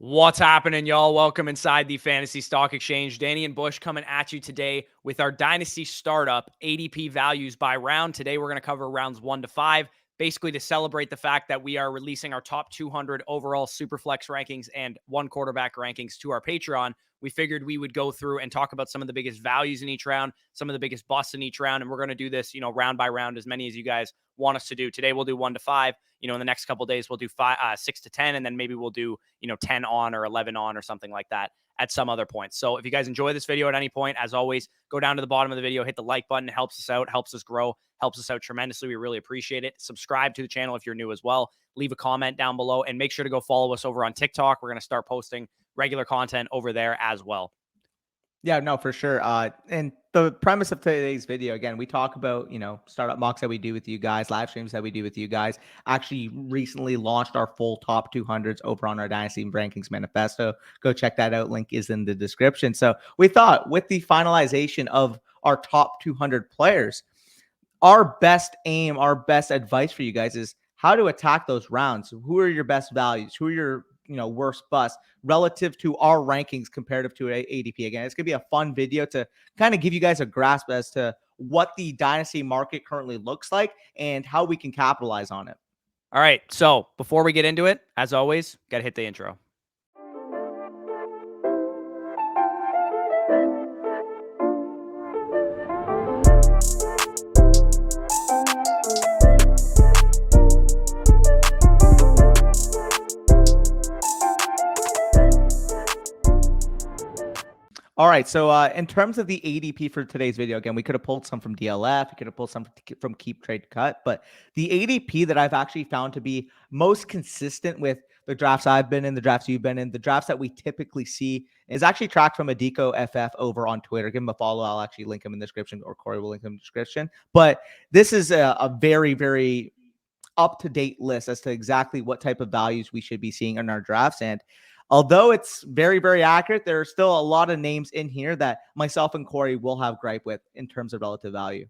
What's happening, y'all? Welcome inside the Fantasy Stock Exchange. Danny and Bush coming at you today with our Dynasty Startup ADP values by round. Today, we're going to cover rounds 1 to 5, basically to celebrate the fact that we are releasing our top 200 overall Superflex rankings and one quarterback rankings to our Patreon. We figured we would go through and talk about some of the biggest values in each round, some of the biggest busts in each round, and we're going to do this, round by round, as many as you guys want us to do. Today, we'll do 1 to 5. In the next couple of days, we'll do 6 to 10, and then maybe we'll do 10 on or 11 on or something like that at some other point. So if you guys enjoy this video at any point, as always, go down to the bottom of the video, hit the like button. It helps us out, helps us grow, helps us out tremendously. We really appreciate it. Subscribe to the channel if you're new as well. Leave a comment down below, and make sure to go follow us over on TikTok. We're going to start posting regular content over there as well. Yeah, no, for sure. And the premise of today's video, again, we talk about, startup mocks that we do with you guys, live streams that we do with you guys. Actually recently launched our full top 200s over on our Dynasty Rankings manifesto. Go check that out. Link is in the description. So we thought with the finalization of our top 200 players, our best aim, our best advice for you guys is how to attack those rounds. Who are your best values? Who are your worst bust relative to our rankings comparative to ADP. Again, it's gonna be a fun video to kind of give you guys a grasp as to what the dynasty market currently looks like and how we can capitalize on it. All right, so before we get into it, as always, gotta hit the intro. All right, so in terms of the ADP for today's video, again, we could have pulled some from DLF, we could have pulled some from Keep Trade Cut, but the ADP that I've actually found to be most consistent with the drafts I've been in, the drafts you've been in, the drafts that we typically see is actually tracked from Adiko FF over on Twitter. Give him a follow. I'll actually link him in the description, or Corey will link him in the description. But this is a very, very up-to-date list as to exactly what type of values we should be seeing in our drafts. And although it's very, very accurate, there are still a lot of names in here that myself and Corey will have gripe with in terms of relative value.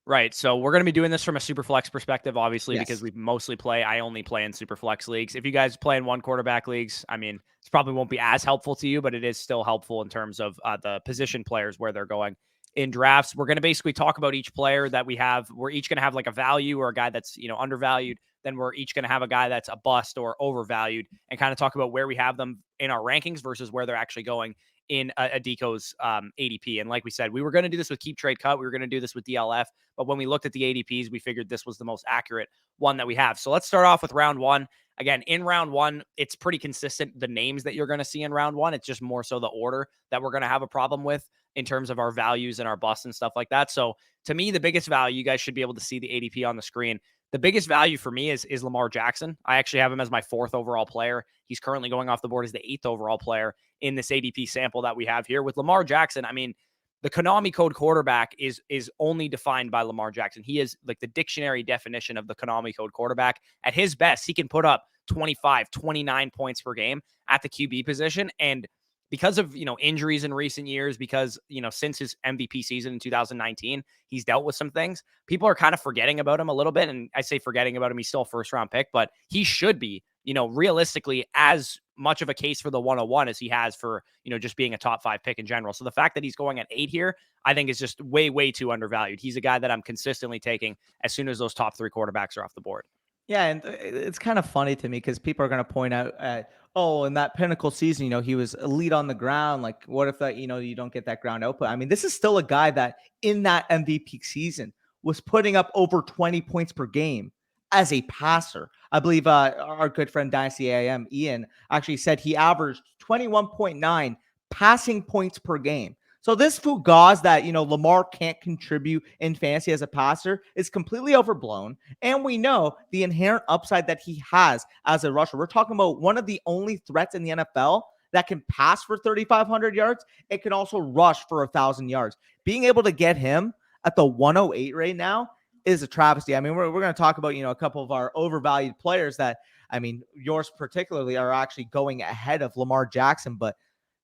Right. So we're going to be doing this from a Superflex perspective, obviously, Yes. because we mostly I only play in Superflex leagues. If you guys play in one quarterback leagues, I mean, it probably won't be as helpful to you, but it is still helpful in terms of the position players, where they're going in drafts. We're going to basically talk about each player that we have. We're each going to have like a value or a guy that's, undervalued. Then we're each going to have a guy that's a bust or overvalued, and kind of talk about where we have them in our rankings versus where they're actually going in Adiko's ADP. And like we said, we were going to do this with Keep Trade Cut. We were going to do this with DLF. But when we looked at the ADPs, we figured this was the most accurate one that we have. So let's start off with round 1. Again, in round 1, it's pretty consistent, the names that you're going to see in round 1. It's just more so the order that we're going to have a problem with in terms of our values and our busts and stuff like that. So to me, the biggest value, you guys should be able to see the ADP on the screen. The biggest value for me is Lamar Jackson. I actually have him as my 4th overall player. He's currently going off the board as the 8th overall player in this ADP sample that we have here. With Lamar Jackson, I mean, the Konami code quarterback is only defined by Lamar Jackson. He is like the dictionary definition of the Konami code quarterback. At his best, he can put up 25, 29 points per game at the QB position. And because of, injuries in recent years, because, since his MVP season in 2019, he's dealt with some things. People are kind of forgetting about him a little bit. And I say forgetting about him, he's still a 1st-round pick, but he should be, realistically as much of a case for the 101 as he has for, just being a top 5 pick in general. So the fact that he's going at 8 here, I think is just way, way too undervalued. He's a guy that I'm consistently taking as soon as those top 3 quarterbacks are off the board. Yeah, and it's kind of funny to me because people are going to point out at, in that pinnacle season, he was elite on the ground. Like, what if that, you don't get that ground output? I mean, this is still a guy that in that MVP season was putting up over 20 points per game as a passer. I believe our good friend Dynasty AM, Ian, actually said he averaged 21.9 passing points per game. So this fugaz that, Lamar can't contribute in fantasy as a passer is completely overblown. And we know the inherent upside that he has as a rusher. We're talking about one of the only threats in the NFL that can pass for 3,500 yards. It can also rush for 1,000 yards. Being able to get him at the 108 right now is a travesty. I mean, we're going to talk about, a couple of our overvalued players that, I mean, yours particularly are actually going ahead of Lamar Jackson, but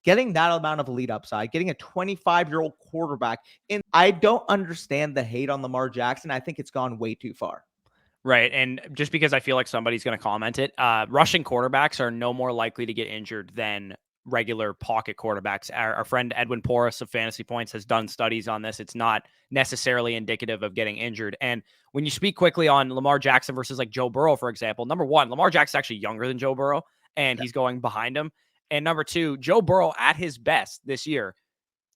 getting that amount of elite upside, getting a 25-year-old quarterback, and I don't understand the hate on Lamar Jackson. I think it's gone way too far. Right. And just because I feel like somebody's going to comment it, rushing quarterbacks are no more likely to get injured than regular pocket quarterbacks. Our friend Edwin Porras of Fantasy Points has done studies on this. It's not necessarily indicative of getting injured. And when you speak quickly on Lamar Jackson versus like Joe Burrow, for example, number one, Lamar Jackson's actually younger than Joe Burrow, and he's going behind him. And number two, Joe Burrow at his best this year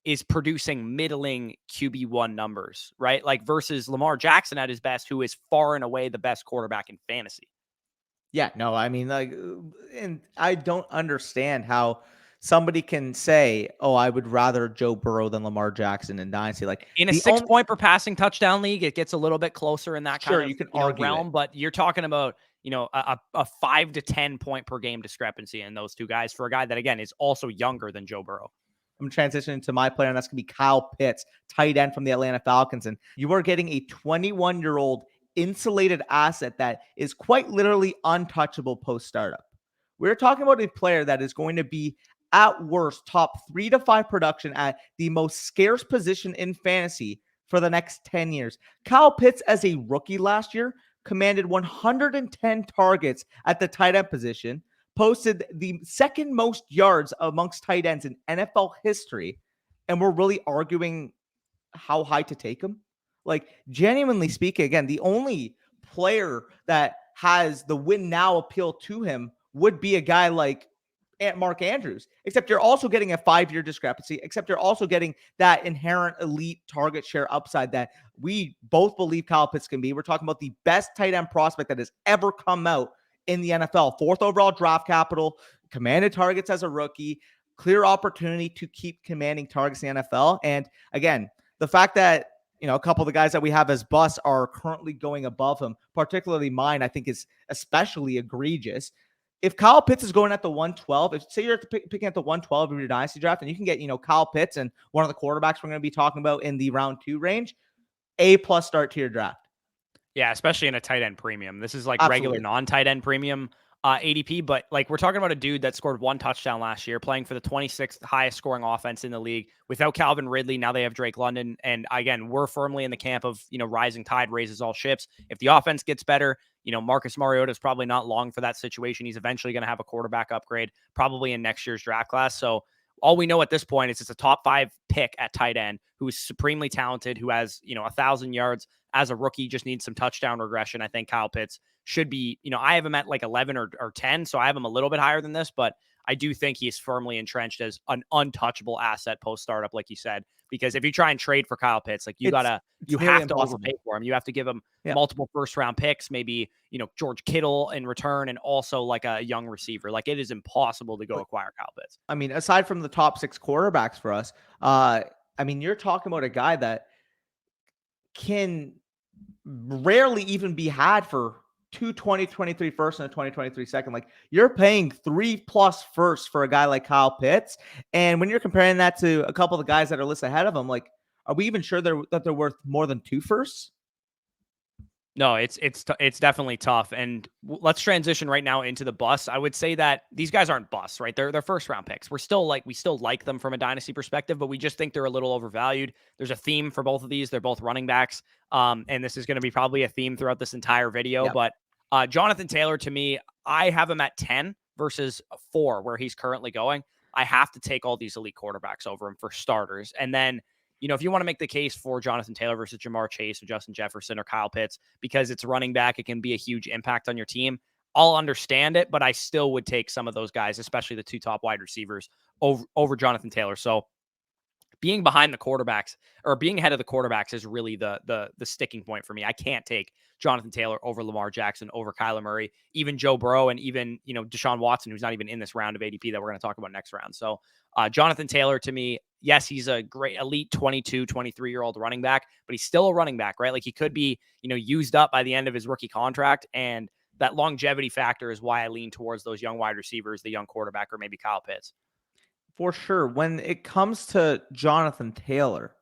is producing middling QB1 numbers, right? Like versus Lamar Jackson at his best, who is far and away the best quarterback in fantasy. Yeah, no, I mean, like, and I don't understand how somebody can say, "Oh, I would rather Joe Burrow than Lamar Jackson in Dynasty." Like In a the six only point per passing touchdown league, it gets a little bit closer in that kind sure of you can argue it. realm, but you're talking about a 5 to 10 point per game discrepancy in those two guys for a guy that again is also younger than Joe Burrow. I'm transitioning to my player, and that's going to be Kyle Pitts, tight end from the Atlanta Falcons. And you are getting a 21-year-old insulated asset that is quite literally untouchable post startup. We're talking about a player that is going to be at worst top 3 to 5 production at the most scarce position in fantasy for the next 10 years. Kyle Pitts, as a rookie last year, commanded 110 targets at the tight end position, posted the second most yards amongst tight ends in NFL history, and we're really arguing how high to take him. Like, genuinely speaking, again, the only player that has the win now appeal to him would be a guy like Mark Andrews, except you're also getting a 5-year discrepancy, except you're also getting that inherent elite target share upside that we both believe Kyle Pitts can be. We're talking about the best tight end prospect that has ever come out in the NFL. 4th overall draft capital, commanded targets as a rookie, clear opportunity to keep commanding targets in the NFL. And again, the fact that a couple of the guys that we have as busts are currently going above him, particularly mine, I think is especially egregious. If Kyle Pitts is going at the 112, if say you're picking at the 112 of your dynasty draft, and you can get Kyle Pitts and one of the quarterbacks we're going to be talking about in the round 2 range, A+ start to your draft. Yeah, especially in a tight end premium. This is like Absolutely. regular non-tight end premium ADP, but like we're talking about a dude that scored 1 touchdown last year, playing for the 26th highest scoring offense in the league. Without Calvin Ridley, now they have Drake London, and again, we're firmly in the camp of rising tide raises all ships. If the offense gets better, Marcus Mariota is probably not long for that situation. He's eventually going to have a quarterback upgrade, probably in next year's draft class. So all we know at this point is it's a top 5 pick at tight end who is supremely talented, who has 1,000 yards as a rookie, just needs some touchdown regression. I think Kyle Pitts should be, I have him at like 11 or 10, so I have him a little bit higher than this, but I do think he's firmly entrenched as an untouchable asset post startup, like you said. Because if you try and trade for Kyle Pitts, like you have to overpay for him. You have to give him multiple first round picks, maybe George Kittle in return, and also like a young receiver. Like it is impossible to go acquire Kyle Pitts. I mean, aside from the top 6 quarterbacks for us, I mean, you're talking about a guy that can rarely even be had for 2 2023 first and a 2023 second. Like you're paying 3+ firsts for a guy like Kyle Pitts. And when you're comparing that to a couple of the guys that are listed ahead of him, like, are we even sure that they're worth more than 2 firsts? No, it's definitely tough. And let's transition right now into the bus. I would say that these guys aren't busts, right? They're first round picks. We still like them from a dynasty perspective, but we just think they're a little overvalued. There's a theme for both of these. They're both running backs. And this is going to be probably a theme throughout this entire video. Yep. But Jonathan Taylor, to me, I have him at 10 versus 4 where he's currently going. I have to take all these elite quarterbacks over him for starters. And then if you want to make the case for Jonathan Taylor versus Jamar Chase or Justin Jefferson or Kyle Pitts, because it's running back, it can be a huge impact on your team. I'll understand it, but I still would take some of those guys, especially the 2 top wide receivers over Jonathan Taylor. So being behind the quarterbacks or being ahead of the quarterbacks is really the sticking point for me. I can't take Jonathan Taylor over Lamar Jackson, over Kyler Murray, even Joe Burrow, and even, Deshaun Watson, who's not even in this round of ADP that we're going to talk about next round. So Jonathan Taylor, to me, yes, he's a great elite 22, 23-year-old running back, but he's still a running back, right? Like he could be, used up by the end of his rookie contract. And that longevity factor is why I lean towards those young wide receivers, the young quarterback, or maybe Kyle Pitts. For sure. When it comes to Jonathan Taylor,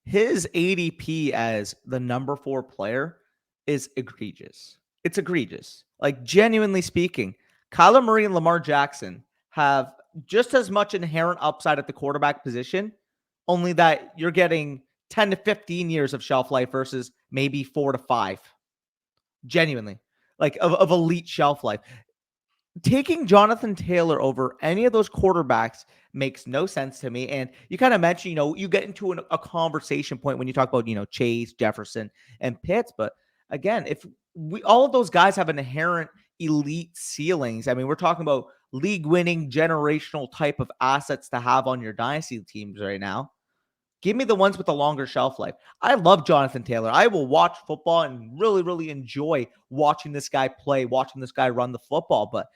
his ADP as the number 4 player is egregious. It's egregious. Like, genuinely speaking, Kyler Murray and Lamar Jackson have just as much inherent upside at the quarterback position, only that you're getting 10 to 15 years of shelf life versus maybe 4 to 5. genuinely, like of elite shelf life. Taking Jonathan Taylor over any of those quarterbacks makes no sense to me. And you kind of mentioned, you get into a conversation point when you talk about, Chase, Jefferson, and Pitts. But again, if all of those guys have an inherent elite ceilings, I mean, we're talking about league winning generational type of assets to have on your dynasty teams right now. Give me the ones with the longer shelf life. I love Jonathan Taylor. I will watch football and really, really enjoy watching this guy play, watching this guy run the football. But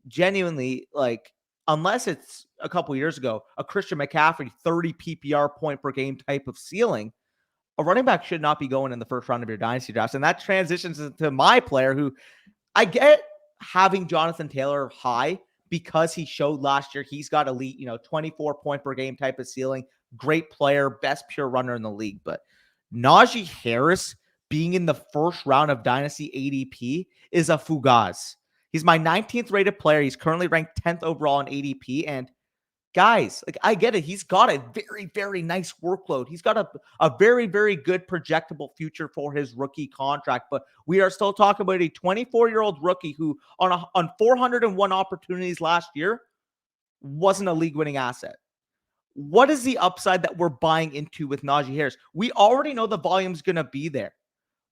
genuinely, like, unless it's a couple years ago, a Christian McCaffrey 30 PPR point per game type of ceiling, a running back should not be going in the first round of your dynasty drafts. And that transitions into my player, who I get having Jonathan Taylor high because he showed last year he's got elite, 24 point per game type of ceiling, great player, best pure runner in the league. But Najee Harris being in the first round of Dynasty ADP is a fugaz. He's my 19th rated player. He's currently ranked 10th overall in ADP. And guys, like, I get it. He's got a very, very nice workload. He's got a very, very good projectable future for his rookie contract. But we are still talking about a 24-year-old rookie who on 401 opportunities last year wasn't a league-winning asset. What is the upside that we're buying into with Najee Harris? We already know the volume's going to be there.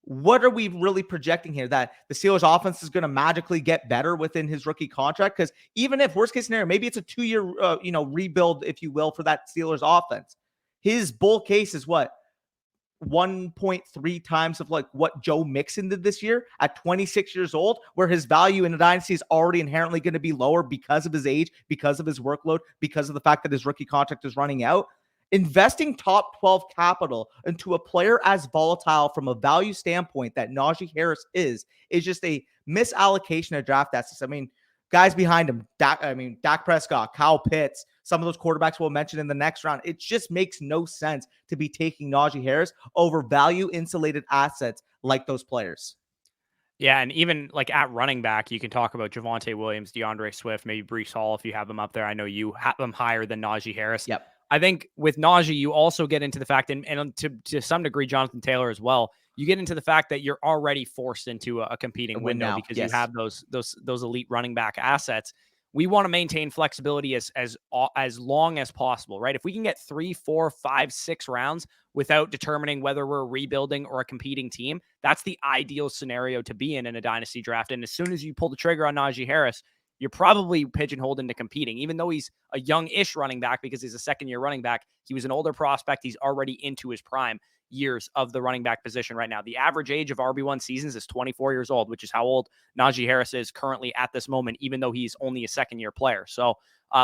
What are we really projecting here? That the Steelers offense is going to magically get better within his rookie contract? Because even if worst case scenario, maybe it's a 2-year, rebuild, if you will, for that Steelers offense. His bull case is what? 1.3 times of like what Joe Mixon did this year at 26 years old, where his value in the dynasty is already inherently going to be lower because of his age, because of his workload, because of the fact that his rookie contract is running out. Investing top 12 capital into a player as volatile from a value standpoint that Najee Harris is just a misallocation of draft assets. I mean, guys behind him, Dak Prescott, Kyle Pitts, some of those quarterbacks we'll mention in the next round. It just makes no sense to be taking Najee Harris over value insulated assets like those players. Yeah, and even like at running back, you can talk about Javonte Williams, DeAndre Swift, maybe Breece Hall if you have them up there. I know you have them higher than Najee Harris. Yep. I think with Najee, you also get into the fact, and to some degree, Jonathan Taylor as well. You get into the fact that you're already forced into a competing window because you have those elite running back assets. We want to maintain flexibility as long as possible, right? If we can get 3, 4, 5, 6 rounds without determining whether we're rebuilding or a competing team, that's the ideal scenario to be in a dynasty draft. And as soon as you pull the trigger on Najee Harris, you're probably pigeonholed into competing, even though he's a young-ish running back because he's a second-year running back. He was an older prospect. He's already into his prime years of the running back position right now. The average age of RB1 seasons is 24 years old, which is how old Najee Harris is currently at this moment, even though he's only a second-year player. So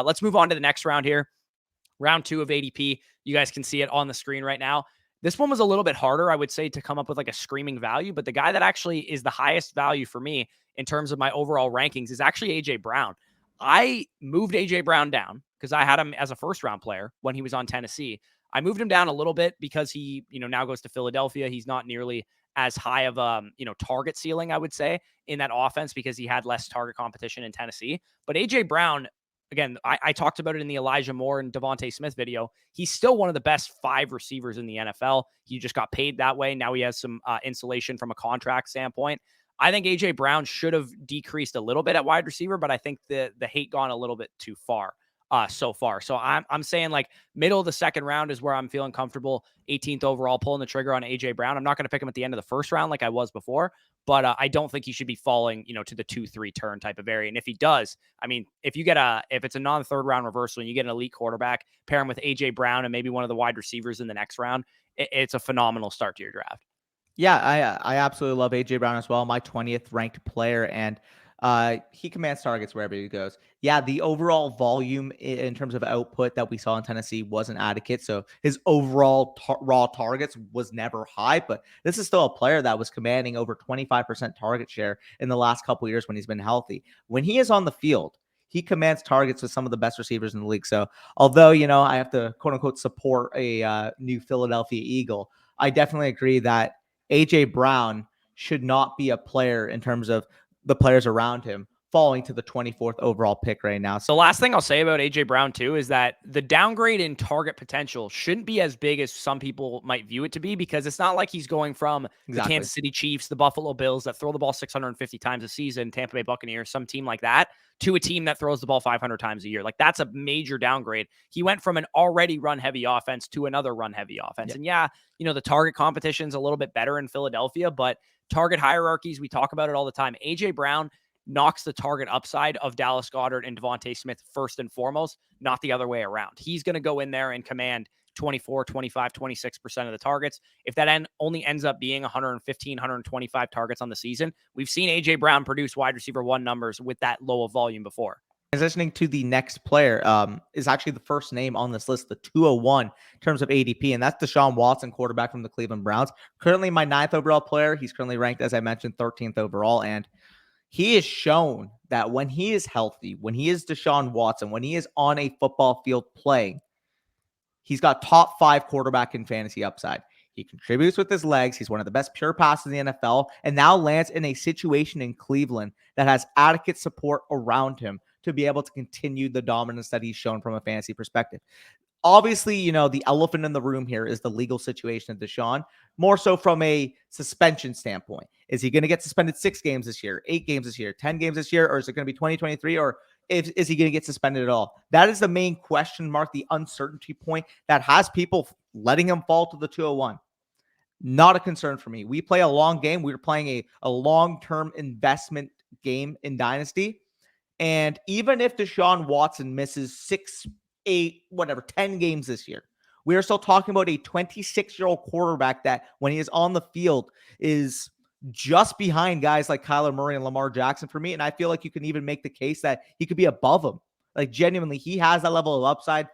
let's move on to the next round here. Round 2 of ADP. You guys can see it on the screen right now. This one was a little bit harder, I would say, to come up with like a screaming value, but the guy that actually is the highest value for me in terms of my overall rankings is actually A.J. Brown. I moved A.J. Brown down because I had him as a first-round player when he was on Tennessee. I moved him down a little bit because he, now goes to Philadelphia. He's not nearly as high of target ceiling, I would say, in that offense because he had less target competition in Tennessee. But A.J. Brown, again, I talked about it in the Elijah Moore and Devontae Smith video. He's still one of the best 5 receivers in the NFL. He just got paid that way. Now he has some insulation from a contract standpoint. I think A.J. Brown should have decreased a little bit at wide receiver, but I think the hate gone a little bit too far so far. So I'm saying like middle of the second round is where I'm feeling comfortable. 18th overall, pulling the trigger on A.J. Brown. I'm not going to pick him at the end of the first round like I was before, but I don't think he should be falling, to the 2-3 turn type of area. And if he does, I mean, if it's a non-third round reversal and you get an elite quarterback, pair him with A.J. Brown and maybe one of the wide receivers in the next round, it's a phenomenal start to your draft. Yeah, I absolutely love A.J. Brown as well, my 20th ranked player, and he commands targets wherever he goes. Yeah, the overall volume in terms of output that we saw in Tennessee wasn't adequate, so his overall raw targets was never high, but this is still a player that was commanding over 25% target share in the last couple of years when he's been healthy. When he is on the field, he commands targets with some of the best receivers in the league. So although, I have to quote unquote support a new Philadelphia Eagle, I definitely agree that A.J. Brown should not be a player in terms of the players around him falling to the 24th overall pick right now. The last thing I'll say about AJ Brown too is that the downgrade in target potential shouldn't be as big as some people might view it to be, because it's not like he's going from the Kansas City Chiefs, the Buffalo Bills that throw the ball 650 times a season, Tampa Bay Buccaneers, some team like that, to a team that throws the ball 500 times a year. Like, that's a major downgrade. He went from an already run heavy offense to another run heavy offense. Yeah. And yeah, the target competition's a little bit better in Philadelphia, but target hierarchies, we talk about it all the time. AJ Brown knocks the target upside of Dallas Goedert and Devontae Smith first and foremost, not the other way around. He's going to go in there and command 24, 25, 26% of the targets. If that only ends up being 115, 125 targets on the season, we've seen AJ Brown produce wide receiver 1 numbers with that low of volume before. Transitioning to the next player is actually the first name on this list, the 201 in terms of ADP, and that's Deshaun Watson, quarterback from the Cleveland Browns. Currently my 9th overall player. He's currently ranked, as I mentioned, 13th overall, and he has shown that when he is healthy, when he is Deshaun Watson, when he is on a football field playing, he's got top 5 quarterback in fantasy upside. He contributes with his legs. He's one of the best pure passes in the NFL, and now lands in a situation in Cleveland that has adequate support around him to be able to continue the dominance that he's shown from a fantasy perspective. Obviously, the elephant in the room here is the legal situation of Deshaun, more so from a suspension standpoint. Is he going to get suspended 6 games this year, 8 games this year, 10 games this year, or is it going to be 2023, or is he going to get suspended at all? That is the main question mark, the uncertainty point that has people letting him fall to the 201. Not a concern for me. We play a long game. We're playing a long-term investment game in Dynasty. And even if Deshaun Watson misses 6, 8, whatever, 10 games this year, we are still talking about a 26-year-old quarterback that, when he is on the field, is just behind guys like Kyler Murray and Lamar Jackson for me. And I feel like you can even make the case that he could be above them. Like, genuinely, he has that level of upside,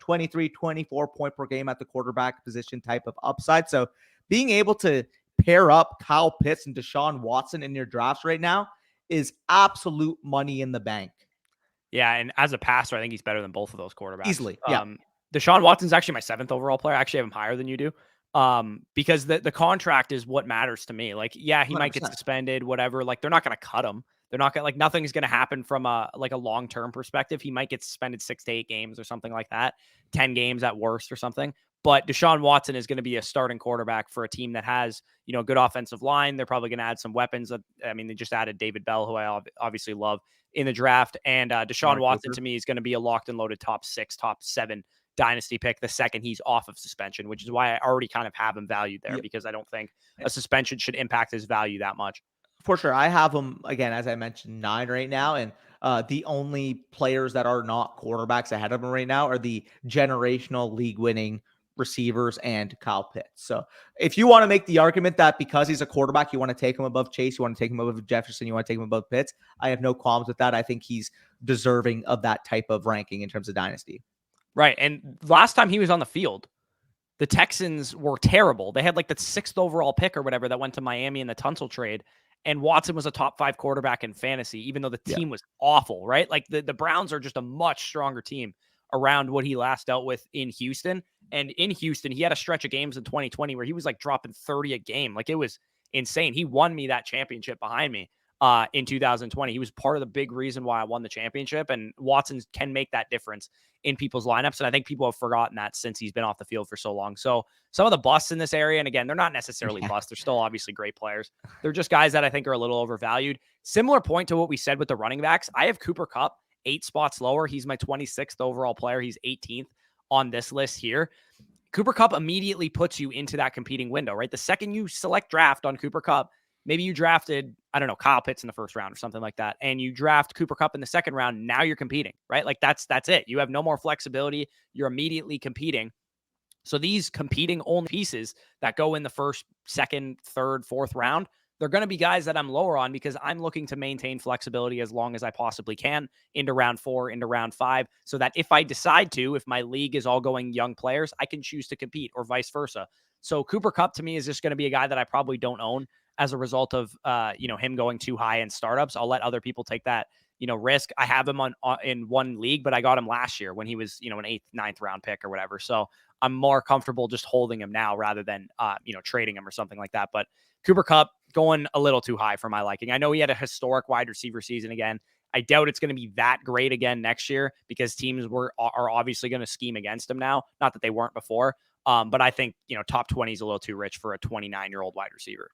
23, 24 point per game at the quarterback position type of upside. So being able to pair up Kyle Pitts and Deshaun Watson in your drafts right now is absolute money in the bank. Yeah, and as a passer, I think he's better than both of those quarterbacks. Easily, yeah. Deshaun Watson's actually my 7th overall player. I actually have him higher than you do. Because the contract is what matters to me. Like, yeah, he 100%. might get suspended, whatever. Like, they're not going to cut him. They're not going to, nothing's going to happen from a long-term perspective. He might get suspended 6 to 8 games or something like that, 10 games at worst or something. But Deshaun Watson is going to be a starting quarterback for a team that has, a good offensive line. They're probably going to add some weapons. They just added David Bell, who I obviously love, in the draft. And Deshaun Watson, to me, is going to be a locked and loaded top 6, top 7 dynasty pick the second he's off of suspension, which is why I already kind of have him valued there, because I don't think a suspension should impact his value that much. For sure. I have him, again, as I mentioned, 9 right now. And the only players that are not quarterbacks ahead of him right now are the generational league-winning receivers and Kyle Pitts. So if you want to make the argument that because he's a quarterback, you want to take him above Chase, you want to take him above Jefferson, you want to take him above Pitts, I have no qualms with that. I think he's deserving of that type of ranking in terms of dynasty. Right. And last time he was on the field, the Texans were terrible. They had like the 6th overall pick or whatever that went to Miami in the Tunsil trade. And Watson was a top 5 quarterback in fantasy, even though the team was awful, right? Like the Browns are just a much stronger team around what he last dealt with in Houston. And in Houston, he had a stretch of games in 2020 where he was like dropping 30 a game. Like, it was insane. He won me that championship behind me in 2020. He was part of the big reason why I won the championship. And Watson can make that difference in people's lineups. And I think people have forgotten that since he's been off the field for so long. So some of the busts in this area, and again, they're not necessarily busts. They're still obviously great players. They're just guys that I think are a little overvalued. Similar point to what we said with the running backs. I have Cooper Kupp 8 spots lower. He's my 26th overall player. He's 18th on this list here. Cooper Kupp immediately puts you into that competing window, right? The second you select draft on Cooper Kupp, maybe you drafted, I don't know, Kyle Pitts in the first round or something like that, and you draft Cooper Kupp in the second round, now you're competing, right? Like, that's it. You have no more flexibility. You're immediately competing. So these competing only pieces that go in the first, second, third, fourth round, they're going to be guys that I'm lower on because I'm looking to maintain flexibility as long as I possibly can into round 4, into round 5, so that if I decide to, if my league is all going young players, I can choose to compete, or vice versa. So Cooper Kupp to me is just going to be a guy that I probably don't own as a result of him going too high in startups. I'll let other people take that risk. I have him on in one league, but I got him last year when he was an 8th, 9th round pick or whatever. So I'm more comfortable just holding him now rather than trading him or something like that. But Cooper Kupp going a little too high for my liking. I know he had a historic wide receiver season again. I doubt it's going to be that great again next year because teams are obviously going to scheme against him now. Not that they weren't before. But I think, top 20 is a little too rich for a 29-year-old wide receiver.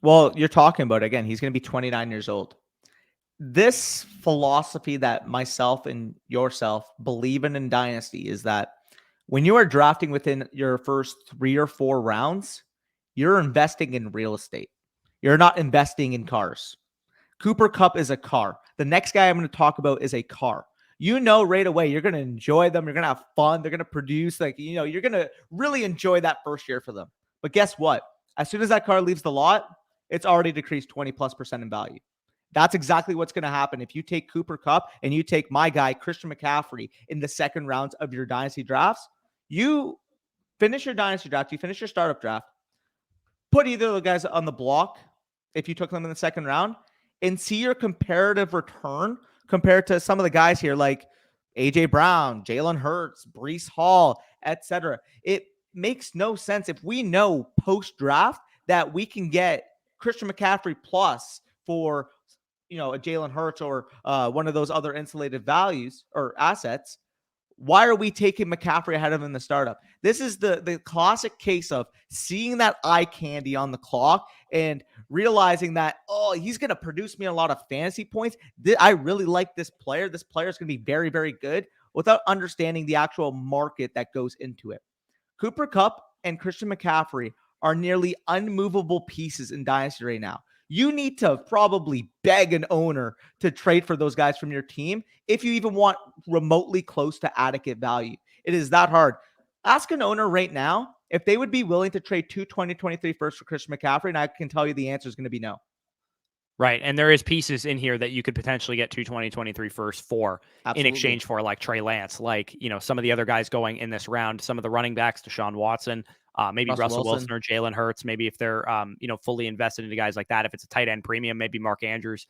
Well, you're talking about, again, he's going to be 29 years old. This philosophy that myself and yourself believe in Dynasty is that when you are drafting within your first 3 or 4 rounds, you're investing in real estate. You're not investing in cars. Cooper Kupp is a car. The next guy I'm going to talk about is a car. Right away, you're going to enjoy them. You're going to have fun. They're going to produce, you're going to really enjoy that first year for them. But guess what? As soon as that car leaves the lot, it's already decreased 20+% in value. That's exactly what's going to happen if you take Cooper Kupp and you take my guy, Christian McCaffrey, in the second rounds of your dynasty drafts. You finish your dynasty draft, you finish your startup draft, put either of the guys on the block if you took them in the second round, and see your comparative return compared to some of the guys here like AJ Brown, Jalen Hurts, Breece Hall, etc. It makes no sense if we know post-draft that we can get Christian McCaffrey plus for a Jalen Hurts or one of those other insulated values or assets. Why are we taking McCaffrey ahead of him in the startup? This is the classic case of seeing that eye candy on the clock and realizing that, he's going to produce me a lot of fantasy points. I really like this player. This player is going to be very, very good without understanding the actual market that goes into it. Cooper Kupp and Christian McCaffrey are nearly unmovable pieces in Dynasty right now. You need to probably beg an owner to trade for those guys from your team if you even want remotely close to adequate value. It is that hard. Ask an owner right now if they would be willing to trade 2 2023 firsts for Christian McCaffrey, and I can tell you the answer is going to be no. Right. And there is pieces in here that you could potentially get 2 2023 first for Absolutely. in exchange for, like Trey Lance, like, some of the other guys going in this round, some of the running backs, Deshaun Watson, maybe Russell Wilson or Jalen Hurts, maybe if they're, fully invested into guys like that. If it's a tight end premium, maybe Mark Andrews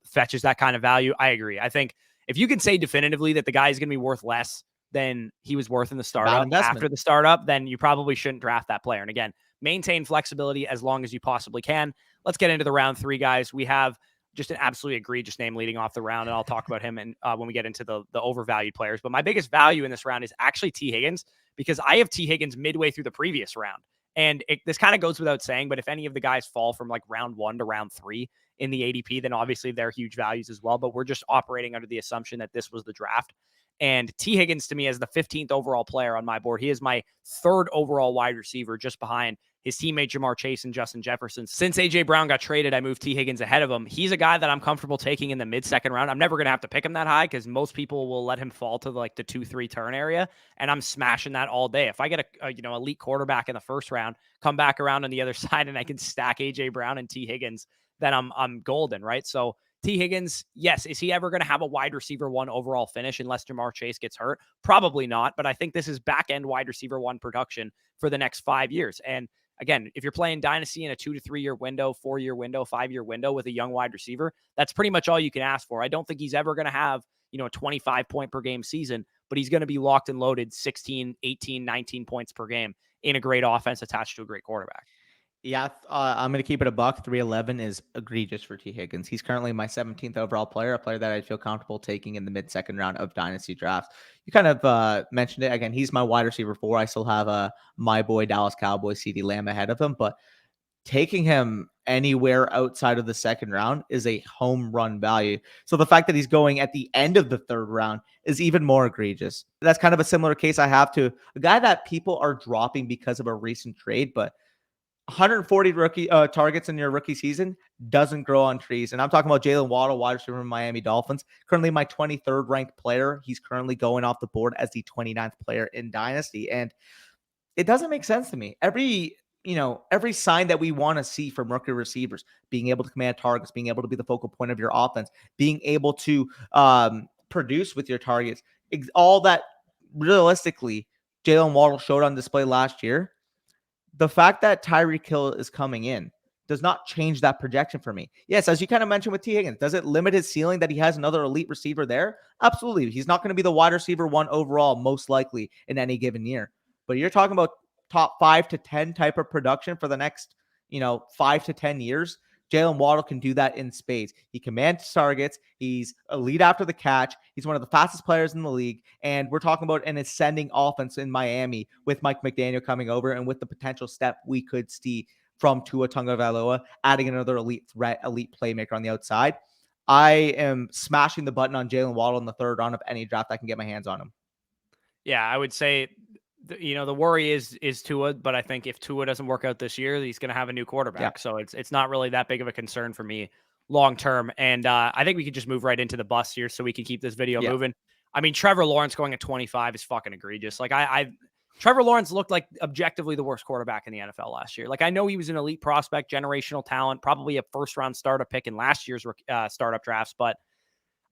fetches that kind of value. I agree. I think if you can say definitively that the guy is going to be worth less than he was worth in the startup after the startup, then you probably shouldn't draft that player. And again, maintain flexibility as long as you possibly can. Let's get into the round 3, guys. We have just an absolutely egregious name leading off the round, and I'll talk about him when we get into the overvalued players. But my biggest value in this round is actually T. Higgins, because I have T. Higgins midway through the previous round. And this kind of goes without saying, but if any of the guys fall from like round 1 to round 3 in the ADP, then obviously they're huge values as well. But we're just operating under the assumption that this was the draft. And T. Higgins, to me, as the 15th overall player on my board, he is my 3rd overall wide receiver, just behind his teammate Jamar Chase and Justin Jefferson. Since A.J. Brown got traded, I moved T. Higgins ahead of him. He's a guy that I'm comfortable taking in the mid-second round. I'm never going to have to pick him that high because most people will let him fall to the 2-3 turn area, and I'm smashing that all day. If I get a elite quarterback in the first round, come back around on the other side, and I can stack A.J. Brown and T. Higgins, then I'm golden, right? So T. Higgins, yes, is he ever going to have a wide receiver 1 overall finish unless Jamar Chase gets hurt? Probably not, but I think this is back-end wide receiver 1 production for the next 5 years. And again, if you're playing Dynasty in a 2 to 3 year window, 4-year window, 5-year window with a young wide receiver, that's pretty much all you can ask for. I don't think he's ever going to have, a 25 point per game season, but he's going to be locked and loaded 16, 18, 19 points per game in a great offense attached to a great quarterback. Yeah, I'm going to keep it a buck. 311 is egregious for T. Higgins. He's currently my 17th overall player, a player that I feel comfortable taking in the mid-second round of Dynasty drafts. You kind of mentioned it. Again, he's my wide receiver 4. I still have my boy Dallas Cowboys CeeDee Lamb ahead of him, but taking him anywhere outside of the second round is a home run value. So the fact that he's going at the end of the 3rd round is even more egregious. That's kind of a similar case I have to a guy that people are dropping because of a recent trade, but 140 rookie targets in your rookie season doesn't grow on trees. And I'm talking about Jalen Waddle, wide receiver from Miami Dolphins, currently my 23rd ranked player. He's currently going off the board as the 29th player in Dynasty. And it doesn't make sense to me. Every sign that we want to see from rookie receivers, being able to command targets, being able to be the focal point of your offense, being able to produce with your targets, all that realistically Jalen Waddle showed on display last year. The fact that Tyreek Hill is coming in does not change that projection for me. Yes, as you kind of mentioned with T. Higgins, does it limit his ceiling that he has another elite receiver there? Absolutely. He's not going to be the wide receiver 1 overall, most likely in any given year. But you're talking about top 5 to 10 type of production for the next, 5 to 10 years. Jalen Waddle can do that in spades. He commands targets. He's elite after the catch. He's one of the fastest players in the league. And we're talking about an ascending offense in Miami with Mike McDaniel coming over and with the potential step we could see from Tua Tagovailoa, adding another elite threat, elite playmaker on the outside. I am smashing the button on Jalen Waddle in the third round of any draft I can get my hands on him. Yeah, I would say, the worry is Tua, but I think if Tua doesn't work out this year, he's going to have a new quarterback. Yeah. So it's not really that big of a concern for me long term. And I think we could just move right into the bus here so we can keep this video moving. I mean, Trevor Lawrence going at 25 is fucking egregious. Like Trevor Lawrence looked like objectively the worst quarterback in the NFL last year. Like, I know he was an elite prospect, generational talent, probably a first round startup pick in last year's startup drafts, but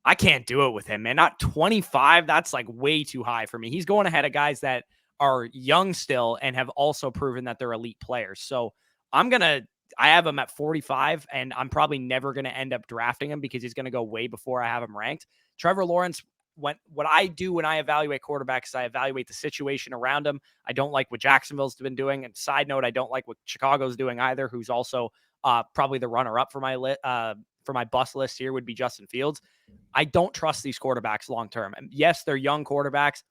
I can't do it with him, man. Not 25. That's like way too high for me. He's going ahead of guys that are young still and have also proven that they're elite players. So I have him at 45, and I'm probably never going to end up drafting him because he's going to go way before I have him ranked. Trevor Lawrence, what I do when I evaluate quarterbacks is I evaluate the situation around him. I don't like what Jacksonville's been doing. And side note, I don't like what Chicago's doing either, who's also probably the runner-up for my bust list here would be Justin Fields. I don't trust these quarterbacks long-term. And yes, they're young quarterbacks.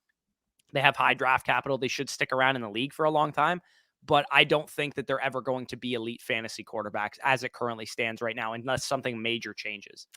They have high draft capital. They should stick around in the league for a long time, but I don't think that they're ever going to be elite fantasy quarterbacks as it currently stands right now, unless something major changes.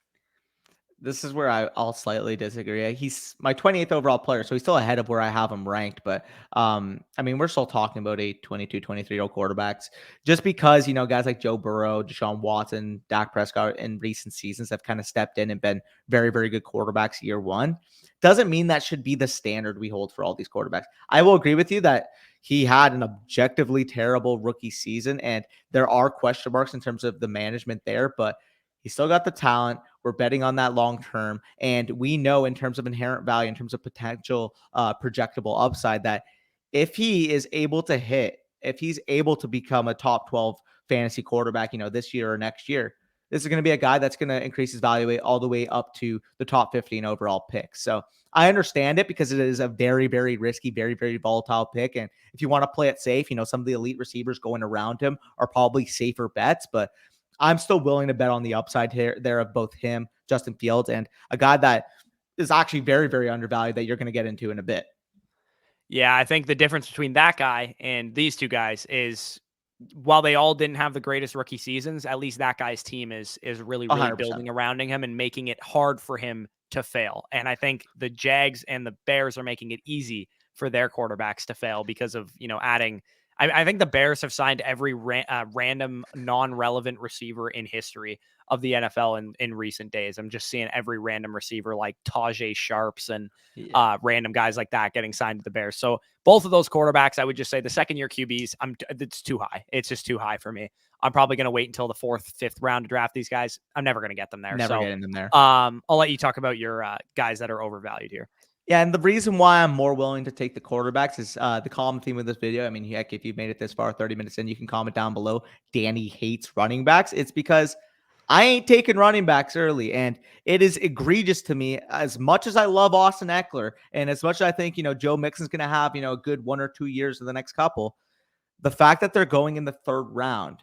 This is where I'll slightly disagree. He's my 28th overall player, so he's still ahead of where I have him ranked. But I mean, we're still talking about a 22, 23-year-old quarterbacks just because, guys like Joe Burrow, Deshaun Watson, Dak Prescott in recent seasons have kind of stepped in and been very, very good quarterbacks year one. Doesn't mean that should be the standard we hold for all these quarterbacks. I will agree with you that he had an objectively terrible rookie season, and there are question marks in terms of the management there, but he's still got the talent. We're betting on that long term. And we know in terms of inherent value, in terms of potential projectable upside, that if he is able to hit, if he's able to become a top 12 fantasy quarterback, this year or next year, this is going to be a guy that's going to increase his value all the way up to the top 15 overall pick. So I understand it because it is a very, very risky, very, very volatile pick. And if you want to play it safe, some of the elite receivers going around him are probably safer bets, but I'm still willing to bet on the upside there of both him, Justin Fields, and a guy that is actually very, very undervalued that you're going to get into in a bit. Yeah, I think the difference between that guy and these two guys is while they all didn't have the greatest rookie seasons, at least that guy's team is really 100%. building around him and making it hard for him to fail. And I think the Jags and the Bears are making it easy for their quarterbacks to fail because of, adding. I think the Bears have signed every random non-relevant receiver in history of the NFL in recent days. I'm just seeing every random receiver like Tajay Sharps and random guys like that getting signed to the Bears. So both of those quarterbacks, I would just say the second-year QBs, it's too high. It's just too high for me. I'm probably going to wait until the 4th, 5th round to draft these guys. I'm never going to get them there. Never getting them there. I'll let you talk about your guys that are overvalued here. Yeah, and the reason why I'm more willing to take the quarterbacks is the common theme of this video. I mean, heck, if you've made it this far, 30 minutes in, you can comment down below, Danny hates running backs. It's because I ain't taking running backs early, and it is egregious to me. As much as I love Austin Eckler, and as much as I think, Joe Mixon's going to have, a good 1 or 2 years in the next couple, the fact that they're going in the 3rd round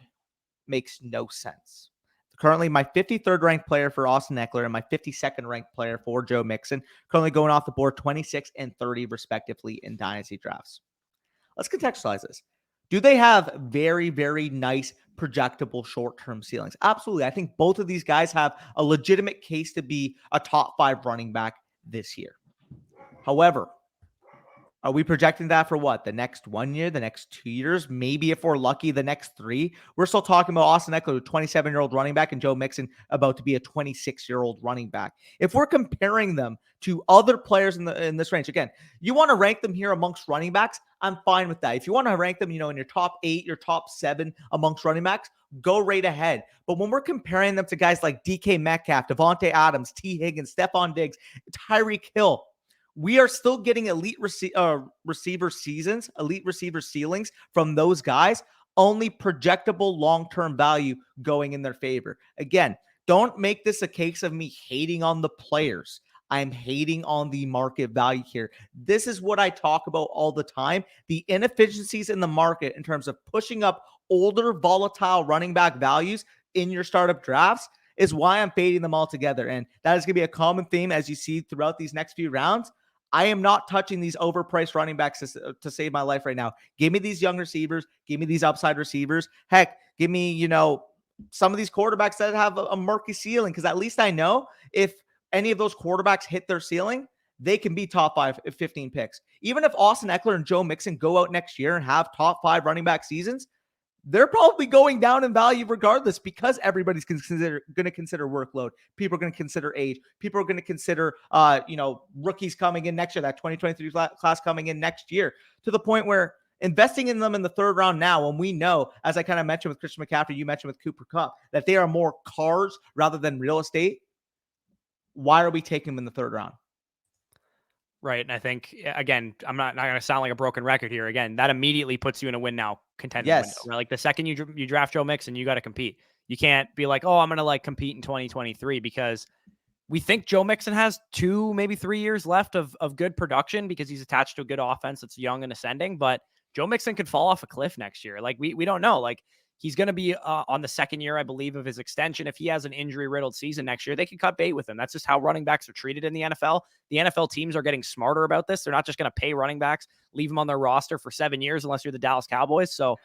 makes no sense. Currently, my 53rd ranked player for Austin Eckler and my 52nd ranked player for Joe Mixon, currently going off the board 26 and 30 respectively in dynasty drafts. Let's contextualize this. Do they have very, very nice projectable short-term ceilings? Absolutely. I think both of these guys have a legitimate case to be a top 5 running back this year. However, are we projecting that for what? The next 1 year, the next 2 years, maybe if we're lucky, the next 3? We're still talking about Austin Eckler, a 27-year-old running back, and Joe Mixon about to be a 26-year-old running back. If we're comparing them to other players in this range, again, you want to rank them here amongst running backs, I'm fine with that. If you want to rank them, in your top 8, your top 7 amongst running backs, go right ahead. But when we're comparing them to guys like DK Metcalf, Devontae Adams, T. Higgins, Stephon Diggs, Tyreek Hill, we are still getting elite receiver seasons, elite receiver ceilings from those guys, only projectable long-term value going in their favor. Again, don't make this a case of me hating on the players. I'm hating on the market value here. This is what I talk about all the time. The inefficiencies in the market in terms of pushing up older, volatile running back values in your startup drafts is why I'm fading them all together. And that is going to be a common theme as you see throughout these next few rounds. I am not touching these overpriced running backs to save my life right now. Give me these young receivers. Give me these upside receivers. Heck, give me, some of these quarterbacks that have a murky ceiling, because at least I know if any of those quarterbacks hit their ceiling, they can be top 5, 15 picks. Even if Austin Eckler and Joe Mixon go out next year and have top 5 running back seasons, they're probably going down in value regardless, because everybody's going to consider workload. People are going to consider age. People are going to consider, rookies coming in next year, that 2023 class coming in next year, to the point where investing in them in the third round now, when we know, as I kind of mentioned with Christian McCaffrey, you mentioned with Cooper Kupp, that they are more cars rather than real estate. Why are we taking them in the third round? Right. And I think, again, I'm not going to sound like a broken record here. Again, that immediately puts you in a win now contending window. Yes. Right? Like the second you draft Joe Mixon, you got to compete. You can't be like, oh, I'm going to like compete in 2023, because we think Joe Mixon has 2, maybe 3 years left of good production because he's attached to a good offense that's young and ascending. But Joe Mixon could fall off a cliff next year. Like we don't know. Like he's going to be on the second year, I believe, of his extension. If he has an injury riddled season next year, they can cut bait with him. That's just how running backs are treated in the NFL. The NFL teams are getting smarter about this. They're not just going to pay running backs, leave them on their roster for 7 years, unless you're the Dallas Cowboys. So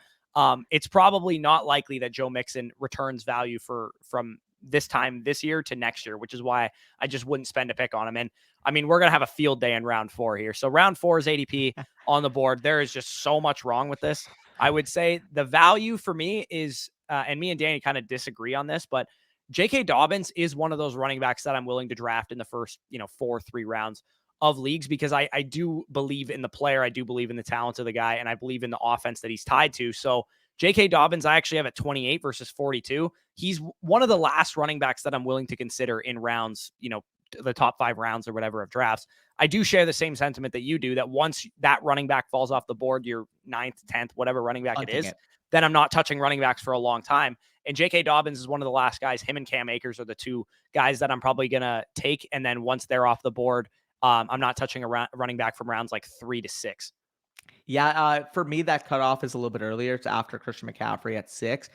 it's probably not likely that Joe Mixon returns value from this time this year to next year, which is why I just wouldn't spend a pick on him. And I mean, we're going to have a field day in round 4 here. So round 4 is ADP on the board. There is just so much wrong with this. I would say the value for me is, and me and Danny kind of disagree on this, but J.K. Dobbins is one of those running backs that I'm willing to draft in the first, 4-3 rounds of leagues, because I do believe in the player. I do believe in the talent of the guy, and I believe in the offense that he's tied to. So J.K. Dobbins, I actually have at 28 versus 42. He's one of the last running backs that I'm willing to consider in rounds, the top 5 rounds or whatever of drafts. I do share the same sentiment that you do, that once that running back falls off the board, your 9th, 10th, whatever running back it is, then I'm not touching running backs for a long time. And J.K. Dobbins is one of the last guys. Him and Cam Akers are the 2 guys that I'm probably going to take. And then once they're off the board, I'm not touching a running back from rounds like 3 to 6. Yeah, for me, that cutoff is a little bit earlier. It's after Christian McCaffrey at 6.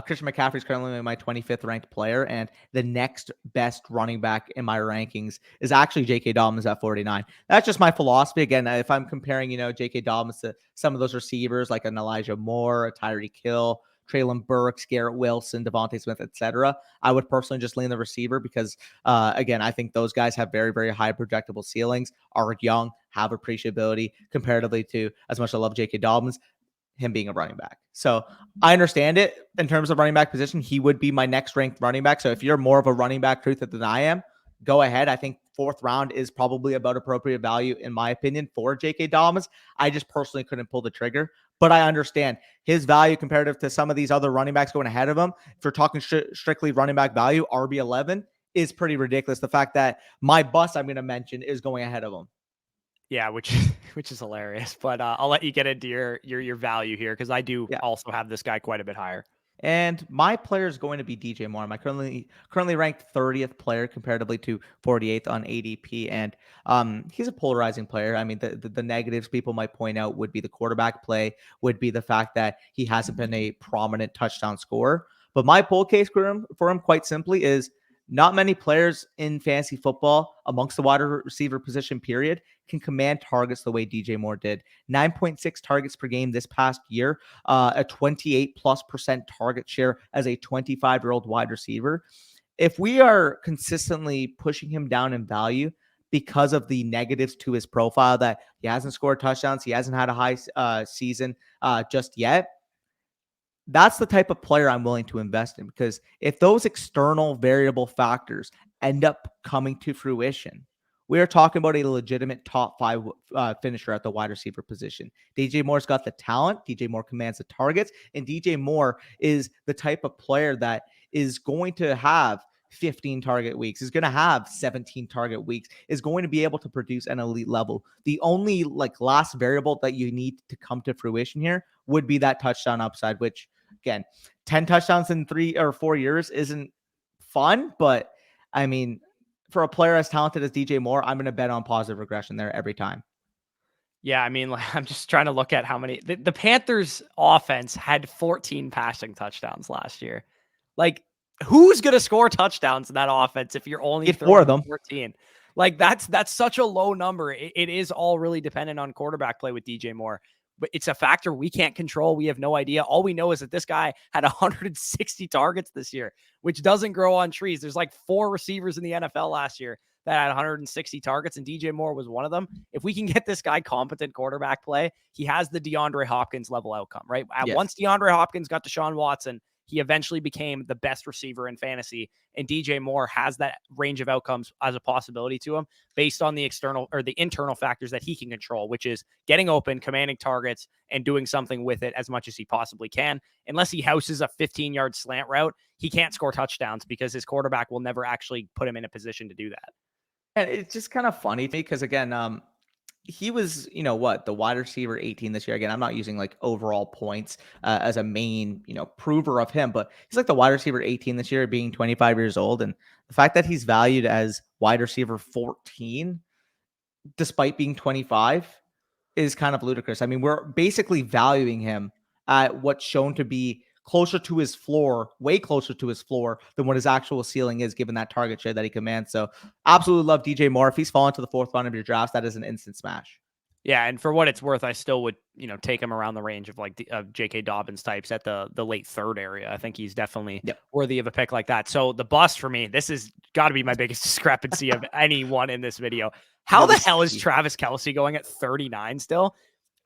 Christian McCaffrey is currently my 25th ranked player, and the next best running back in my rankings is actually J.K. Dobbins at 49. That's just my philosophy. Again, if I'm comparing, J.K. Dobbins to some of those receivers like an Elijah Moore, a Tyreek Hill, Traylon Burks, Garrett Wilson, Devontae Smith, etc., I would personally just lean the receiver because, again, I think those guys have very, very high projectable ceilings, are young, have appreciability comparatively to, as much as I love J.K. Dobbins, him being a running back. So I understand it in terms of running back position. He would be my next ranked running back. So if you're more of a running back truther than I am, go ahead. I think 4th round is probably about appropriate value, in my opinion, for J.K. Dobbins. I just personally couldn't pull the trigger, but I understand his value comparative to some of these other running backs going ahead of him. If we're talking strictly running back value, RB11 is pretty ridiculous. The fact that my bust I'm going to mention is going ahead of him. Yeah, which is hilarious. But I'll let you get into your value here, because I do also have this guy quite a bit higher. And my player is going to be DJ Moore. My currently ranked 30th player comparatively to 48th on ADP. And he's a polarizing player. I mean, the negatives people might point out would be the quarterback play, would be the fact that he hasn't been a prominent touchdown scorer. But my pull case for him quite simply is not many players in fantasy football amongst the wide receiver position period can command targets the way DJ Moore did. 9.6 targets per game this past year, a 28+% target share as a 25-year-old wide receiver. If we are consistently pushing him down in value because of the negatives to his profile, that he hasn't scored touchdowns, he hasn't had a high season just yet, that's the type of player I'm willing to invest in, because if those external variable factors end up coming to fruition, we are talking about a legitimate top 5 finisher at the wide receiver position. DJ Moore's got the talent. DJ Moore commands the targets, and DJ Moore is the type of player that is going to have 15 target weeks, is going to have 17 target weeks, is going to be able to produce an elite level. The only last variable that you need to come to fruition here would be that touchdown upside, which again, 10 touchdowns in 3 or 4 years isn't fun, but I mean, for a player as talented as DJ Moore, I'm going to bet on positive regression there every time. Yeah, I mean, I'm just trying to look at how many the Panthers offense had 14 passing touchdowns last year. Like, who's going to score touchdowns in that offense if you're only Get 4 of throwing them. 14? Like that's such a low number. It is all really dependent on quarterback play with DJ Moore, but it's a factor we can't control. We have no idea. All we know is that this guy had 160 targets this year, which doesn't grow on trees. There's like 4 receivers in the NFL last year that had 160 targets, and DJ Moore was one of them. If we can get this guy competent quarterback play, he has the DeAndre Hopkins level outcome, right? Yes. Once DeAndre Hopkins got Deshaun Watson, he eventually became the best receiver in fantasy, and DJ Moore has that range of outcomes as a possibility to him based on the external or the internal factors that he can control, which is getting open, commanding targets, and doing something with it as much as he possibly can. Unless he houses a 15-yard slant route, he can't score touchdowns because his quarterback will never actually put him in a position to do that. And it's just kind of funny to me because, again, he was, the wide receiver 18 this year. Again, I'm not using like overall points as a main, prover of him, but he's like the wide receiver 18 this year, being 25 years old. And the fact that he's valued as wide receiver 14, despite being 25, is kind of ludicrous. I mean, we're basically valuing him at what's shown to be closer to his floor, way closer to his floor than what his actual ceiling is, given that target share that he commands. So absolutely love DJ Moore. If he's fallen to the 4th round of your drafts, that is an instant smash. Yeah, and for what it's worth, I still would, take him around the range of like J.K. Dobbins types at the late 3rd area. I think he's definitely worthy of a pick like that. So the bust for me, this has got to be my biggest discrepancy of anyone in this video. How the hell is Travis Kelce going at 39 still?